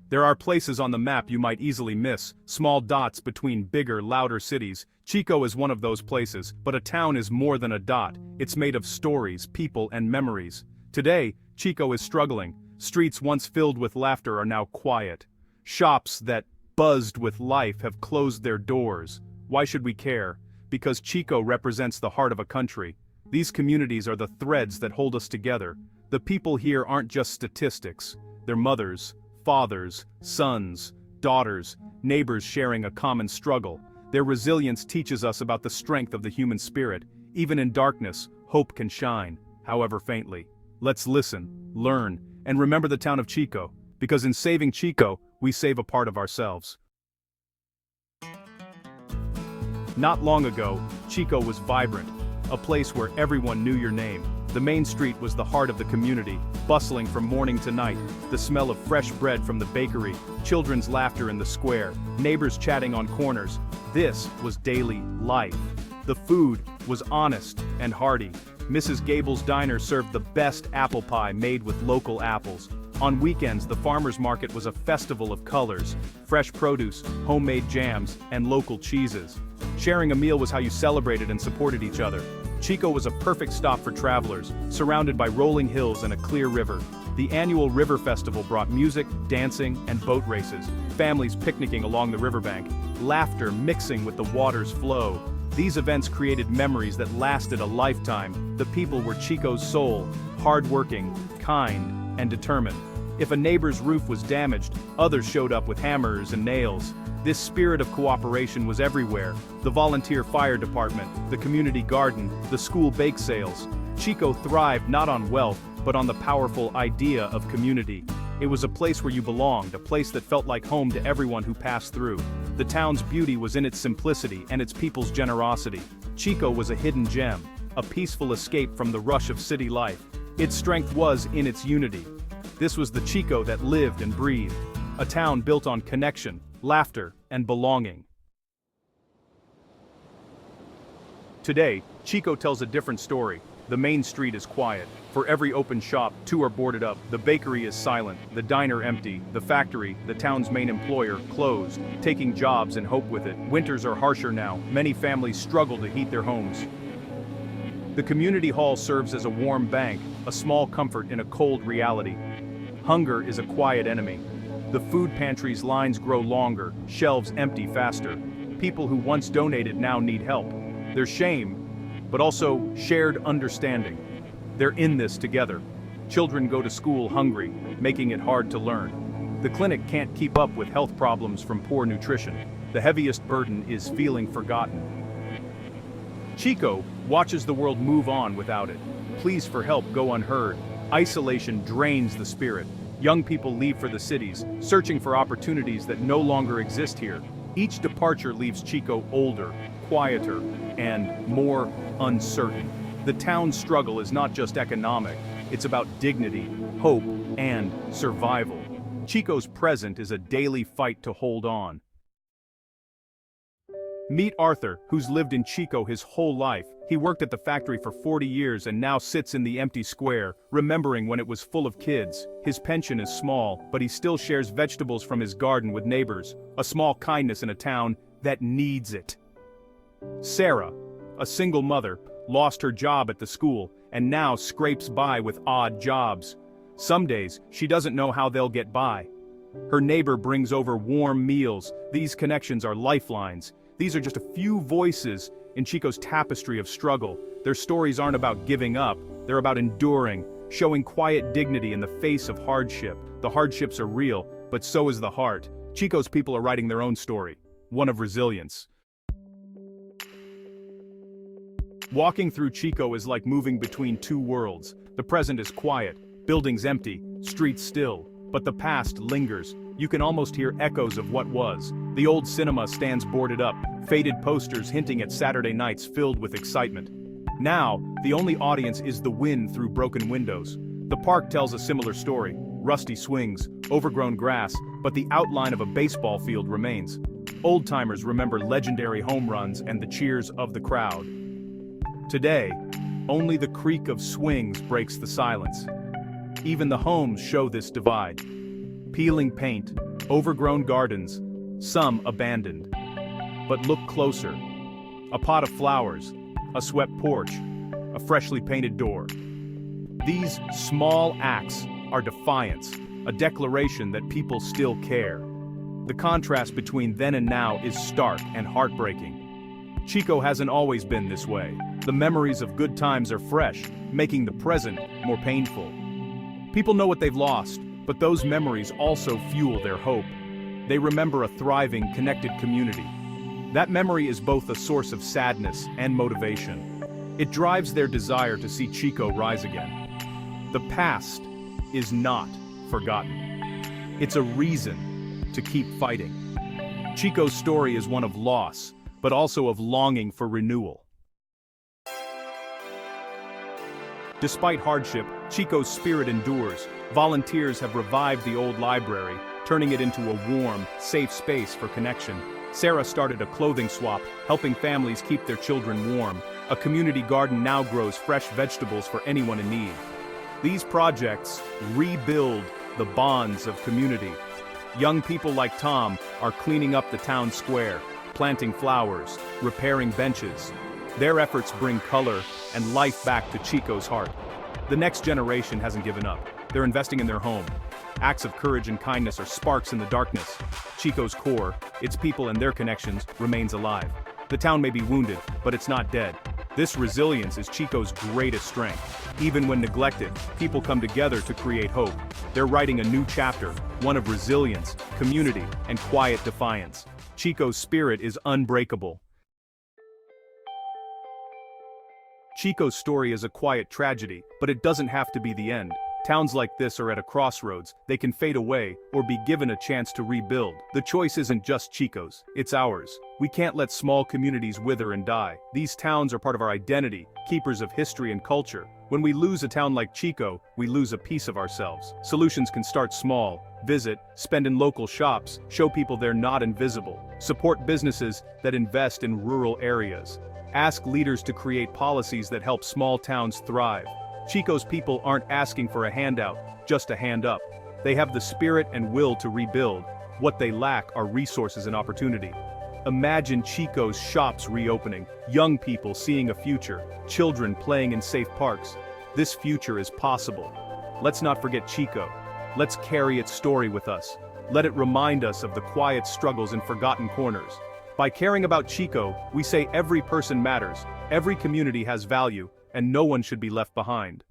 There are places on the map you might easily miss, small dots between bigger, louder cities. Chico is one of those places, but a town is more than a dot. It's made of stories, people, and memories. Today, Chico is struggling. Streets once filled with laughter are now quiet. Shops that buzzed with life have closed their doors. Why should we care? Because Chico represents the heart of a country. These communities are the threads that hold us together. The people here aren't just statistics. They're mothers, fathers, sons, daughters, neighbors sharing a common struggle. Their resilience teaches us about the strength of the human spirit. Even in darkness, hope can shine, however faintly. Let's listen, learn, and remember the town of Chico, because in saving Chico, we save a part of ourselves. Not long ago, Chico was vibrant, a place where everyone knew your name. The main street was the heart of the community, bustling from morning to night, the smell of fresh bread from the bakery, children's laughter in the square, neighbors chatting on corners. This was daily life. The food was honest and hearty. Mrs. Gable's diner served the best apple pie made with local apples. On weekends, the farmers market was a festival of colors, fresh produce, homemade jams, and local cheeses. Sharing a meal was how you celebrated and supported each other. Chico was a perfect stop for travelers, surrounded by rolling hills and a clear river. The annual river festival brought music, dancing, and boat races, families picnicking along the riverbank, laughter mixing with the water's flow. These events created memories that lasted a lifetime. The people were Chico's soul, hardworking, kind, and determined. If a neighbor's roof was damaged, others showed up with hammers and nails. This spirit of cooperation was everywhere. The volunteer fire department, the community garden, the school bake sales. Chico thrived not on wealth, but on the powerful idea of community. It was a place where you belonged, a place that felt like home to everyone who passed through. The town's beauty was in its simplicity and its people's generosity. Chico was a hidden gem, a peaceful escape from the rush of city life. Its strength was in its unity. This was the Chico that lived and breathed, a town built on connection, laughter, and belonging. Today, Chico tells a different story. The main street is quiet. For every open shop, two are boarded up. The bakery is silent, the diner empty, the factory, the town's main employer, closed, taking jobs and hope with it. Winters are harsher now. Many families struggle to heat their homes. The community hall serves as a warm bank, a small comfort in a cold reality. Hunger is a quiet enemy. The food pantry's lines grow longer, shelves empty faster. People who once donated now need help. There's shame, but also shared understanding. They're in this together. Children go to school hungry, making it hard to learn. The clinic can't keep up with health problems from poor nutrition. The heaviest burden is feeling forgotten. Chico watches the world move on without it. Pleas for help go unheard. Isolation drains the spirit. Young people leave for the cities, searching for opportunities that no longer exist here. Each departure leaves Chico older, quieter, and more uncertain. The town's struggle is not just economic, it's about dignity, hope, and survival. Chico's present is a daily fight to hold on. Meet Arthur, who's lived in Chico his whole life. He worked at the factory for 40 years and now sits in the empty square, remembering when it was full of kids. His pension is small, but he still shares vegetables from his garden with neighbors, a small kindness in a town that needs it. Sarah, a single mother, lost her job at the school and now scrapes by with odd jobs. Some days, she doesn't know how they'll get by. Her neighbor brings over warm meals. These connections are lifelines. These are just a few voices in Chico's tapestry of struggle. Their stories aren't about giving up, they're about enduring, showing quiet dignity in the face of hardship. The hardships are real, but so is the heart. Chico's people are writing their own story, one of resilience. Walking through Chico is like moving between two worlds. The present is quiet, buildings empty, streets still, but the past lingers. You can almost hear echoes of what was. The old cinema stands boarded up, faded posters hinting at Saturday nights filled with excitement. Now, the only audience is the wind through broken windows. The park tells a similar story. Rusty swings, overgrown grass, but the outline of a baseball field remains. Old-timers remember legendary home runs and the cheers of the crowd. Today, only the creak of swings breaks the silence. Even the homes show this divide. Peeling paint, overgrown gardens, some abandoned. But look closer. A pot of flowers, a swept porch, a freshly painted door. These small acts are defiance, a declaration that people still care. The contrast between then and now is stark and heartbreaking. Chico hasn't always been this way. The memories of good times are fresh, making the present more painful. People know what they've lost, but those memories also fuel their hope. They remember a thriving, connected community. That memory is both a source of sadness and motivation. It drives their desire to see Chico rise again. The past is not forgotten. It's a reason to keep fighting. Chico's story is one of loss, but also of longing for renewal. Despite hardship, Chico's spirit endures. Volunteers have revived the old library, turning it into a warm, safe space for connection. Sarah started a clothing swap, helping families keep their children warm. A community garden now grows fresh vegetables for anyone in need. These projects rebuild the bonds of community. Young people like Tom are cleaning up the town square, planting flowers, repairing benches. Their efforts bring color and life back to Chico's heart. The next generation hasn't given up. They're investing in their home. Acts of courage and kindness are sparks in the darkness. Chico's core, its people and their connections, remains alive. The town may be wounded, but it's not dead. This resilience is Chico's greatest strength. Even when neglected, people come together to create hope. They're writing a new chapter, one of resilience, community, and quiet defiance. Chico's spirit is unbreakable. Chico's story is a quiet tragedy, but it doesn't have to be the end. Towns like this are at a crossroads. They can fade away or be given a chance to rebuild. The choice isn't just Chico's, it's ours. We can't let small communities wither and die. These towns are part of our identity, keepers of history and culture. When we lose a town like Chico, we lose a piece of ourselves. Solutions can start small. Visit, spend in local shops, show people they're not invisible. Support businesses that invest in rural areas. Ask leaders to create policies that help small towns thrive. Chico's people aren't asking for a handout, just a hand up. They have the spirit and will to rebuild. What they lack are resources and opportunity. Imagine Chico's shops reopening, young people seeing a future, children playing in safe parks. This future is possible. Let's not forget Chico. Let's carry its story with us. Let it remind us of the quiet struggles in forgotten corners. By caring about Chico, we say every person matters, every community has value, and no one should be left behind.